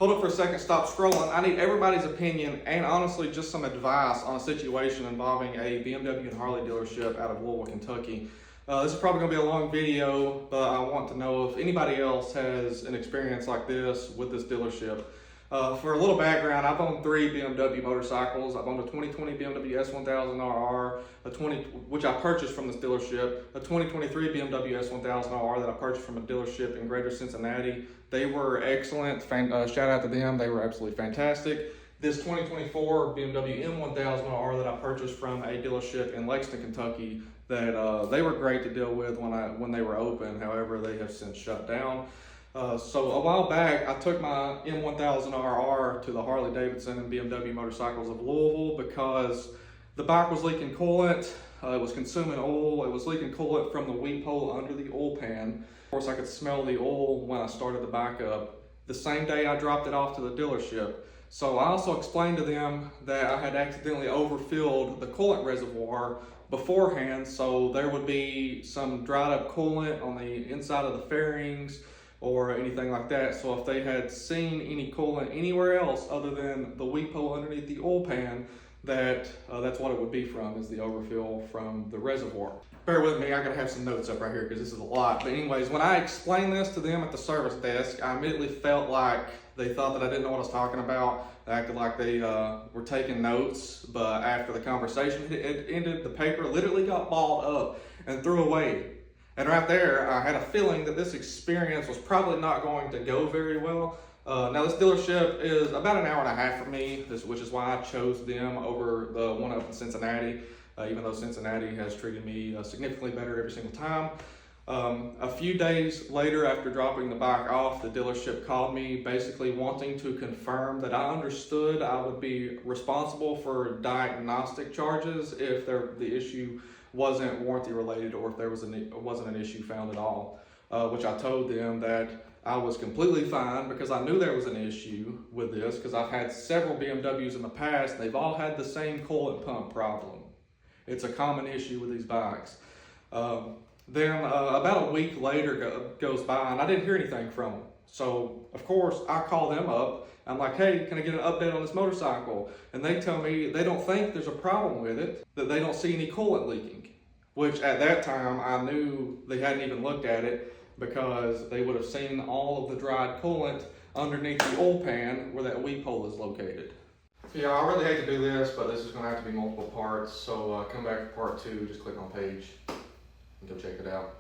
Hold up for a second, stop scrolling. I need everybody's opinion and honestly just some advice on a situation involving a BMW and Harley dealership out of Louisville, Kentucky. This is probably going to be a long video, but I want to know if anybody else has an experience like this with this dealership. For a little background, I've owned 3 BMW motorcycles. I've owned a 2020 BMW S1000RR, which I purchased from this dealership, a 2023 BMW S1000RR that I purchased from a dealership in Greater Cincinnati. They were excellent. Shout out to them. They were absolutely fantastic. This 2024 BMW M1000RR that I purchased from a dealership in Lexington, Kentucky, that they were great to deal with when they were open. However, they have since shut down. So a while back, I took my M1000RR to the Harley Davidson and BMW motorcycles of Louisville because the bike was leaking coolant, it was consuming oil, it was leaking coolant from the weep hole under the oil pan. Of course, I could smell the oil when I started the bike up. The same day I dropped it off to the dealership. So I also explained to them that I had accidentally overfilled the coolant reservoir beforehand, so there would be some dried up coolant on the inside of the fairings or anything like that. So if they had seen any coolant anywhere else other than the weep hole underneath the oil pan, that's what it would be from, is the overfill from the reservoir. Bear with me, I gotta have some notes up right here because this is a lot. But anyways, when I explained this to them at the service desk, I immediately felt like they thought that I didn't know what I was talking about. They acted like they were taking notes, but after the conversation had ended, the paper literally got balled up and threw away. And right there, I had a feeling that this experience was probably not going to go very well. Now this dealership is about an hour and a half from me, which is why I chose them over the one up in Cincinnati, even though Cincinnati has treated me significantly better every single time. A few days later, after dropping the bike off, the dealership called me basically wanting to confirm that I understood I would be responsible for diagnostic charges if the issue wasn't warranty related or if there wasn't an issue found at all, which I told them that I was completely fine because I knew there was an issue with this because I've had several BMWs in the past. They've all had the same coolant pump problem. It's a common issue with these bikes. Then about a week later goes by and I didn't hear anything from them. So of course I call them up. I'm like, hey, can I get an update on this motorcycle? And they tell me they don't think there's a problem with it, that they don't see any coolant leaking. Which at that time I knew they hadn't even looked at it because they would have seen all of the dried coolant underneath the oil pan where that weep hole is located. Yeah, I really hate to do this, but this is going to have to be multiple parts. So come back to part 2, just click on page and go check it out.